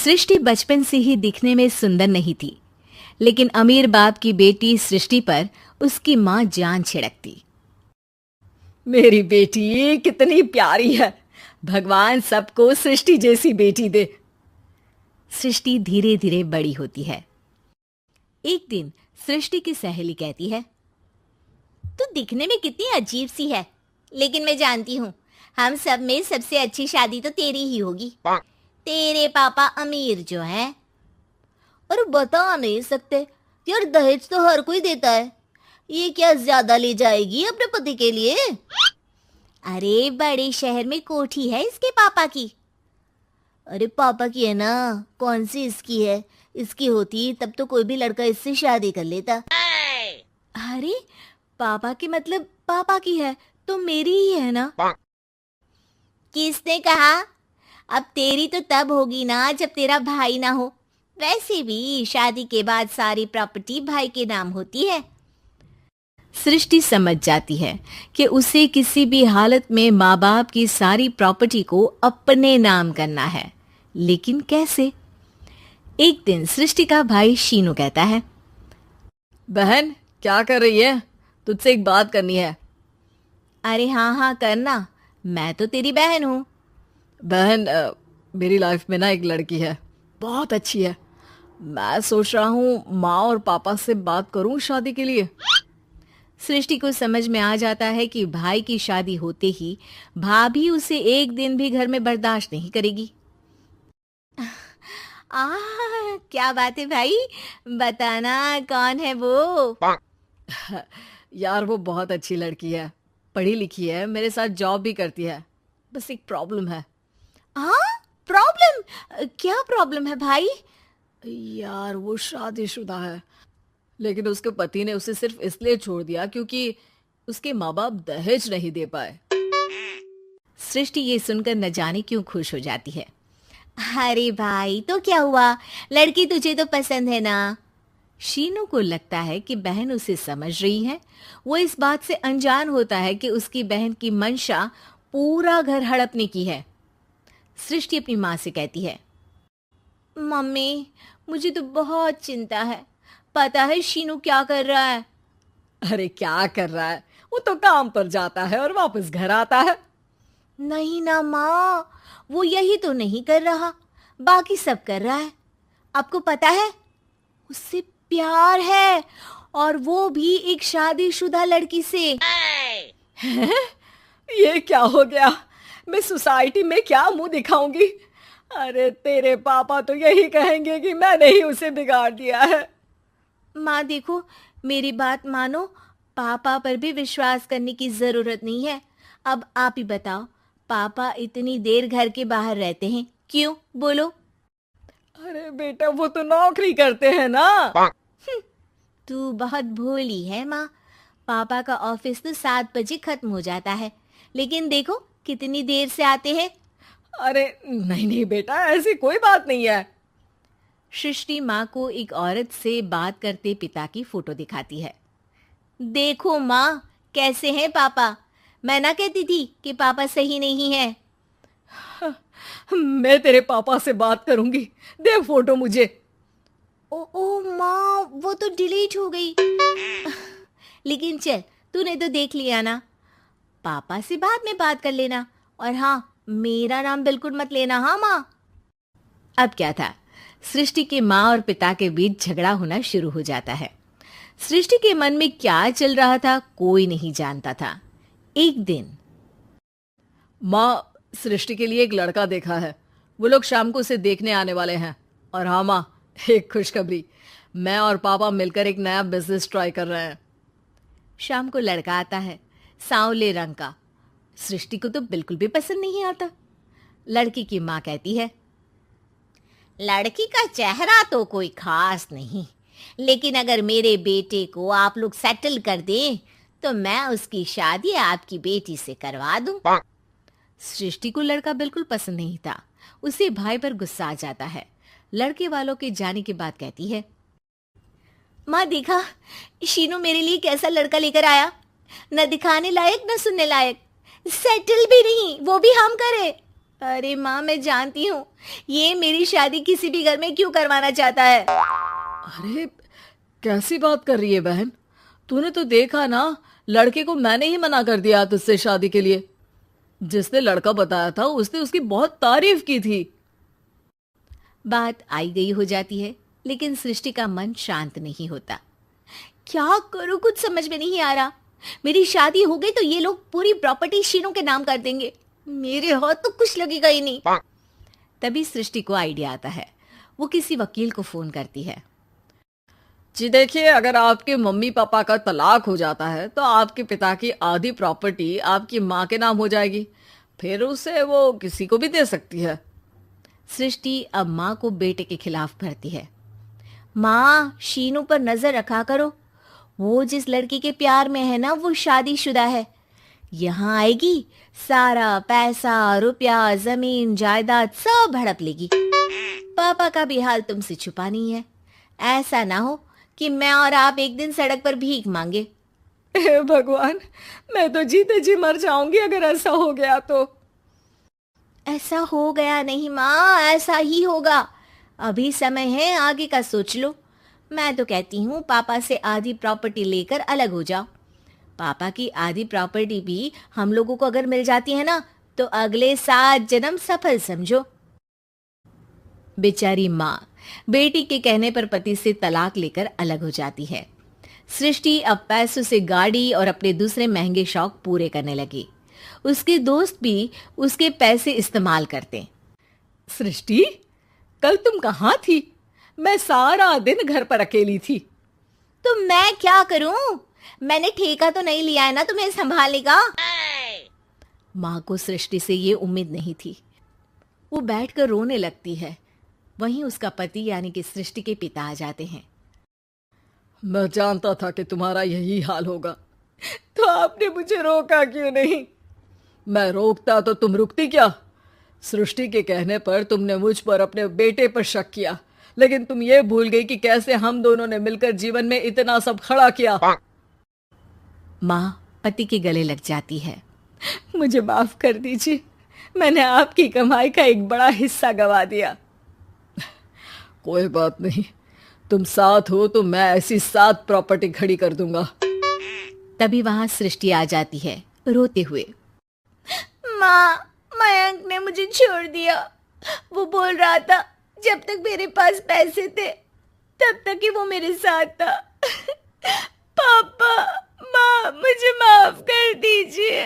सृष्टि बचपन से ही दिखने में सुंदर नहीं थी, लेकिन अमीर बाप की बेटी सृष्टि पर उसकी माँ जान छिड़कती। मेरी बेटी कितनी प्यारी है, भगवान सबको सृष्टि जैसी बेटी दे। सृष्टि धीरे धीरे बड़ी होती है। एक दिन सृष्टि की सहेली कहती है, तू दिखने में कितनी अजीब सी है, लेकिन मैं जानती हूँ हम सब में सबसे अच्छी शादी तो तेरी ही होगी। तेरे पापा अमीर जो हैं। और बता नहीं सकते यार, दहेज तो हर कोई देता है, ये क्या ज्यादा ले जाएगी अपने पति के लिए? अरे बड़े शहर में कोठी है इसके पापा की। अरे पापा की है ना, कौन सी इसकी है? इसकी होती तब तो कोई भी लड़का इससे शादी कर लेता। अरे पापा की मतलब पापा की है तो मेरी ही है ना? किसने कहा? अब तेरी तो तब होगी ना जब तेरा भाई ना हो। वैसे भी शादी के बाद सारी प्रॉपर्टी भाई के नाम होती है। सृष्टि समझ जाती है कि उसे किसी भी हालत में माँ बाप की सारी प्रॉपर्टी को अपने नाम करना है, लेकिन कैसे? एक दिन सृष्टि का भाई शीनू कहता है, बहन क्या कर रही है? तुझसे एक बात करनी है। अरे हाँ करना, मैं तो तेरी बहन हूँ। बहन मेरी लाइफ में ना एक लड़की है, बहुत अच्छी है। मैं सोच रहा हूँ माँ और पापा से बात करूँ शादी के लिए। सृष्टि को समझ में आ जाता है कि भाई की शादी होते ही भाभी उसे एक दिन भी घर में बर्दाश्त नहीं करेगी। क्या बात है भाई, बताना कौन है वो? यार वो बहुत अच्छी लड़की है, पढ़ी लिखी है, मेरे साथ जॉब भी करती है। बस एक प्रॉब्लम है। प्रॉब्लम? क्या प्रॉब्लम है भाई? यार वो शादीशुदा है, लेकिन उसके पति ने उसे सिर्फ इसलिए छोड़ दिया क्योंकि उसके माँ बाप दहेज नहीं दे पाए। सृष्टि ये सुनकर न जाने क्यों खुश हो जाती है। अरे भाई तो क्या हुआ, लड़की तुझे तो पसंद है ना? शीनू को लगता है कि बहन उसे समझ रही है। वो इस बात से अनजान होता है कि उसकी बहन की मंशा पूरा घर हड़पने की है। सृष्टि अपनी माँ से कहती है, मम्मी मुझे तो बहुत चिंता है। पता है शीनू क्या कर रहा है? अरे क्या कर रहा है? वो तो काम पर जाता है और वापस घर आता है। नहीं ना माँ, वो यही तो नहीं कर रहा, बाकी सब कर रहा है। आपको पता है उससे प्यार है, और वो भी एक शादीशुदा लड़की से। ये क्या हो गया? मैं सोसाइटी में क्या मुंह दिखाऊंगी? अरे तेरे पापा तो यही कहेंगे कि मैंने ही उसे बिगाड़ दिया है। माँ देखो, मेरी बात मानो, पापा पर भी विश्वास करने की जरूरत नहीं है। अब आप ही बताओ, पापा इतनी देर घर के बाहर रहते हैं क्यों? बोलो। अरे बेटा वो तो नौकरी करते हैं ना। तू बहुत भोली है माँ। पापा का ऑफिस तो 7 बजे खत्म हो जाता है, लेकिन देखो कितनी देर से आते हैं। अरे नहीं नहीं बेटा, ऐसी कोई बात नहीं है। सृष्टि माँ को एक औरत से बात करते पिता की फोटो दिखाती है। देखो माँ कैसे हैं पापा। मैं ना कहती थी कि पापा सही नहीं है। मैं तेरे पापा से बात करूंगी, दे फोटो मुझे। ओ माँ, वो तो डिलीट हो गई। लेकिन चल, तूने तो देख लिया ना। पापा से बाद में बात कर लेना, और हाँ मेरा नाम बिल्कुल मत लेना। हाँ माँ। अब क्या था, सृष्टि के माँ और पिता के बीच झगड़ा होना शुरू हो जाता है। सृष्टि के मन में क्या चल रहा था कोई नहीं जानता था। एक दिन, माँ सृष्टि के लिए एक लड़का देखा है, वो लोग शाम को उसे देखने आने वाले हैं। और हाँ माँ, एक खुशखबरी, मैं और पापा मिलकर एक नया बिजनेस ट्राई कर रहे हैं। शाम को लड़का आता है, सांवले रंग का। सृष्टि को तो बिल्कुल भी पसंद नहीं आता। लड़की की माँ कहती है, लड़की का चेहरा तो कोई खास नहीं, लेकिन अगर मेरे बेटे को आप लोग सेटल कर दें तो मैं उसकी शादी आपकी बेटी से करवा दूं। सृष्टि को लड़का बिल्कुल पसंद नहीं था। उसे भाई पर गुस्सा आ जाता है। लड़के वालों के जाने के बाद कहती है, माँ देखा शीनू मेरे लिए कैसा लड़का लेकर आया, न दिखाने लायक न सुनने लायक, सेटल भी नहीं, वो भी हम करे। अरे माँ, मैं जानती हूँ ये मेरी शादी किसी भी घर में क्यों करवाना चाहता है। अरे कैसी बात कर रही है बहन? तूने तो देखा ना, लड़के को मैंने ही मना कर दिया तुझसे शादी के लिए। जिसने लड़का बताया था उसने उसकी बहुत तारीफ की थी। बात आई गई हो जाती है, लेकिन सृष्टि का मन शांत नहीं होता। क्या करूँ, कुछ समझ में नहीं आ रहा। मेरी शादी हो गई तो ये लोग पूरी प्रॉपर्टी शीनू के नाम कर देंगे। मेरे हाथ तो कुछ लगेगा ही नहीं। तभी सृष्टि को आइडिया आता है। वो किसी वकील को फोन करती है। जी देखिए, अगर आपके मम्मी पापा का तलाक हो जाता है तो आपके पिता की आधी प्रॉपर्टी आपकी माँ के नाम हो जाएगी। फिर उसे वो किसी को भी दे सकती है। सृष्टि अब माँ को बेटे के खिलाफ भरती है। माँ, शीनू पर नजर रखा करो। वो जिस लड़की के प्यार में है ना, वो शादीशुदा है। यहाँ आएगी, सारा पैसा, रुपया, जमीन, जायदाद सब हड़प लेगी। पापा का भी हाल तुमसे छुपा नहीं है। ऐसा ना हो कि मैं और आप एक दिन सड़क पर भीख मांगे। हे भगवान, मैं तो जीते जी मर जाऊंगी अगर ऐसा हो गया तो। ऐसा हो गया नहीं माँ, ऐसा ही होगा। अभी समय है, आगे का सोच लो। मैं तो कहती हूँ पापा से आधी प्रॉपर्टी लेकर अलग हो जाओ। पापा की आधी प्रॉपर्टी भी हम लोगों को अगर मिल जाती है ना, तो अगले 7 जन्म सफल समझो। बेचारी माँ बेटी के कहने पर पति से तलाक लेकर अलग हो जाती है। सृष्टि अब पैसों से गाड़ी और अपने दूसरे महंगे शौक पूरे करने लगी। उसके दोस्त भी उसके पैसे इस्तेमाल करते। सृष्टि, कल तुम कहाँ थी? मैं सारा दिन घर पर अकेली थी। तो मैं क्या करूं? मैंने ठेका तो नहीं लिया है ना तुम्हें संभालने का। माँ को सृष्टि से ये उम्मीद नहीं थी। वो बैठकर रोने लगती है। वहीं उसका पति यानी कि सृष्टि के पिता आ जाते हैं। मैं जानता था कि तुम्हारा यही हाल होगा, तो आपने मुझे रोका क्यों नहीं? मैं रोकता तो तुम रुकती क्या? सृष्टि के कहने पर तुमने मुझ पर, अपने बेटे पर शक किया, लेकिन तुम ये भूल गई कि कैसे हम दोनों ने मिलकर जीवन में इतना सब खड़ा किया। माँ पति के गले लग जाती है। मुझे माफ कर दीजिए, मैंने आपकी कमाई का एक बड़ा हिस्सा गवा दिया। कोई बात नहीं, तुम साथ हो तो मैं ऐसी 7 प्रॉपर्टी खड़ी कर दूंगा। तभी वहां सृष्टि आ जाती है रोते हुए। माँ, मयंक ने मुझे छोड़ दिया। वो बोल रहा था जब तक मेरे पास पैसे थे तब तक ही वो मेरे साथ था। पापा, माँ, मुझे माफ कर दीजिए।